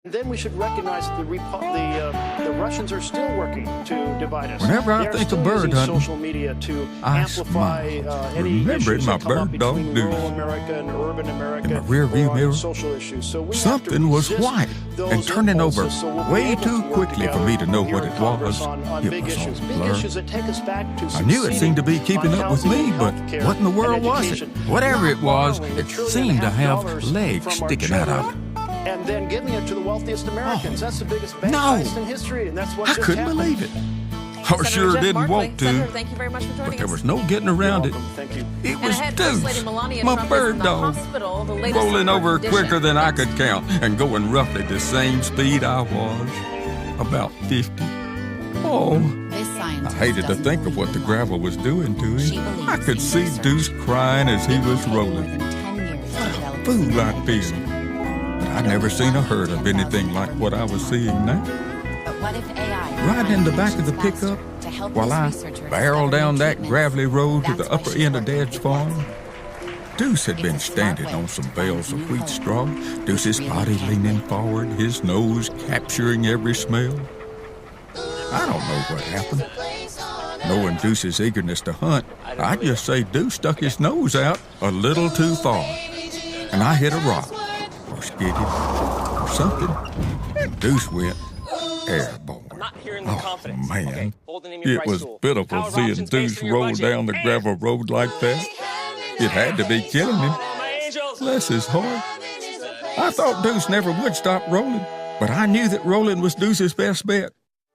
Then we should recognize that the Russians are still working to divide us. Whenever I think of bird hunting, social media to I amplify any remembering issues my that come up bird dog between Deuce. rural America and urban America. In my rearview or on mirror, social issues. So we have to something was resist white those and turning over impulses, so we'll be way able too to work quickly for together me to know here what in it Congress was. on It big was all issues, big blur. issues that take us back to I knew it seemed to be succeeding keeping on up with housing me, and but healthcare what in the world and was it? education. Whatever Not it was, borrowing it $1.5 trillion seemed to have from legs our sticking out of it. children and then giving it to the wealthiest Americans. That's the biggest bank No. heist in history, and that's what I just couldn't happened. believe it. I Senator sure Jeff didn't Barkley. want to, Senator, thank you very much for joining but there us. was no getting around it. Welcome. Thank you. It And was ahead, First Lady Deuce, Melania my Trump is bird in the dog, hospital. The latest rolling on her over condition. quicker than I could count and going roughly the same speed I was, about 50. Oh, This I scientist hated to doesn't think of believe what the in gravel was doing to She him. believes I could in see research. Deuce crying as he It will was take more rolling. than 10 years to develop a Fool single I'd feel. invention. But I'd never seen or heard of anything like what I was seeing now. But what if AI Riding in the back of the faster pickup to help while this I researcher barreled discover down new that treatments? gravelly road to That's the why upper she's end of working Dad's with farm. Watson. Deuce had It's been a smart standing way on some to bales find of new wheat hope. straw, Deuce's Really body can leaning be. forward, his nose capturing every smell. I don't know what happened. Knowing Deuce's eagerness to hunt, I'd just say Deuce stuck his nose out a little too far. And I hit a rock, or skidded, or something, and Deuce went airborne. Not hearing the Oh, confidence. man. Okay, hold the name of your It price was tool. pitiful Power of seeing options, base Deuce for your roll budget. down the gravel road like that. It had to be killing him. My angels. Bless his heart. I thought Deuce never would stop rolling, but I knew that rolling was Deuce's best bet.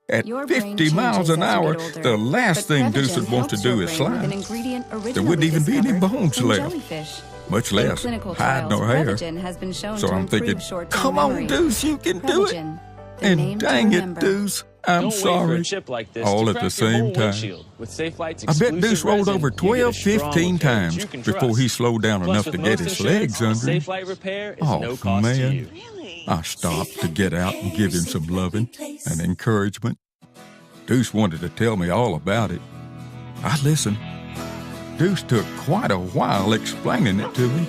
At Your brain 50 miles changes an as you hour, get older, the last but thing Deuce Prevagen would want to helps do your is brain with an slide. ingredient There originally wouldn't even be any discovered bones in left, jellyfish. much In less clinical hide trials, nor hair. Prevagen has been shown So to I'm improve thinking, short-term come on, memory. Deuce, you can do it. Prevagen, the name And to dang it, remember. Deuce, I'm Don't wait for sorry. a chip like this All to at the crack your same whole time. windshield. With Safe Light's I bet exclusive Deuce rolled resin, over you get a 12, strong 15 repair that times you can before trust. he slowed down Plus, enough to with get most his insurance, legs under him. Safe Light repair is Oh, no cost man. to you. I stopped to get out and give him some loving and encouragement. Deuce wanted to tell me all about it. I listened. Deuce took quite a while explaining it to me,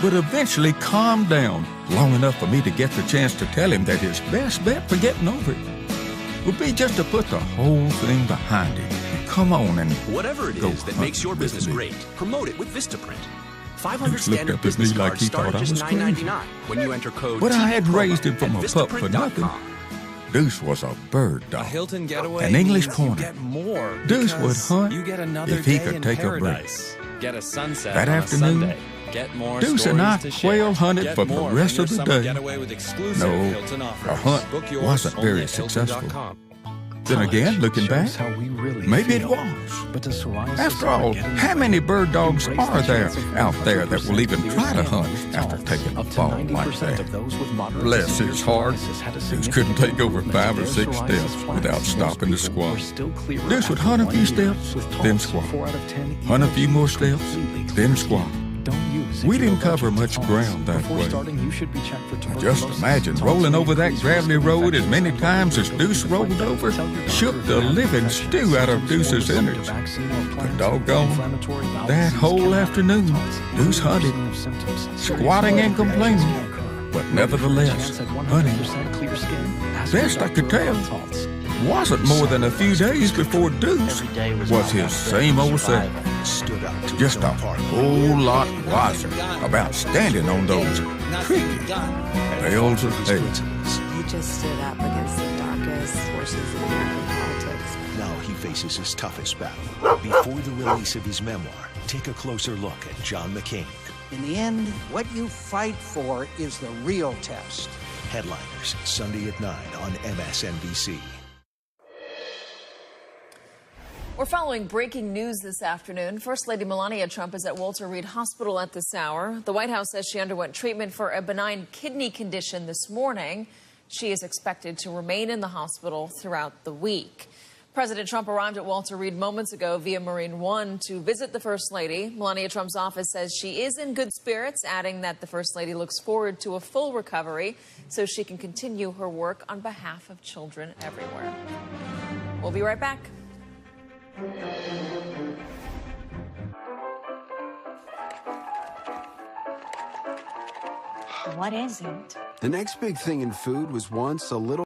but eventually calmed down long enough for me to get the chance to tell him that his best bet for getting over it would be just to put the whole thing behind him. Come on and Whatever it go is that hunt makes your with business me. great, promote it with Vistaprint. 500 Deuce looked standard up at me business like cards he start thought at I just was crazy. $9.99 when you enter code But I had TVPromo raised him from at a pup for nothing. Vistaprint.com. Deuce was a bird dog. Hilton getaway An English means corner. You get more Deuce would because hunt you get another if he day could in take a break. paradise. Get a sunset That on a afternoon, Sunday. Get more Deuce and I stories to share. quail hunted Get for the more rest from of your the summer day. getaway with exclusive No, Hilton offers. our hunt Book yours wasn't only very at successful. Hilton.com. Then again, looking back, maybe it was. After all, how many bird dogs are there out there that will even try to hunt after taking a fall like that? Bless his heart, Deuce couldn't take over 5 or 6 steps without stopping to squat. Deuce would hunt a few steps, then squat. Hunt a few more steps, then squat. We didn't cover much ground that way. Just imagine rolling over that gravelly road as many times as Deuce rolled over, shook the living stew out of Deuce's innards. But doggone, that whole afternoon, Deuce hunted, squatting and complaining, but nevertheless, hunting. Best I could tell, wasn't more than a few days before Deuce was his same old self. Just a whole lot wiser about standing on those tricky bales of hay. He just stood up against the darkest forces in American politics. Now he faces his toughest battle. Before the release of his memoir, take a closer look at John McCain. In the end, what you fight for is the real test. Headliners, Sunday at 9 on MSNBC. We're following breaking news this afternoon. First Lady Melania Trump is at Walter Reed Hospital at this hour. The White House says she underwent treatment for a benign kidney condition this morning. She is expected to remain in the hospital throughout the week. President Trump arrived at Walter Reed moments ago via Marine One to visit the First Lady. Melania Trump's office says she is in good spirits, adding that the First Lady looks forward to a full recovery so she can continue her work on behalf of children everywhere. We'll be right back. What is it? The next big thing in food was once a little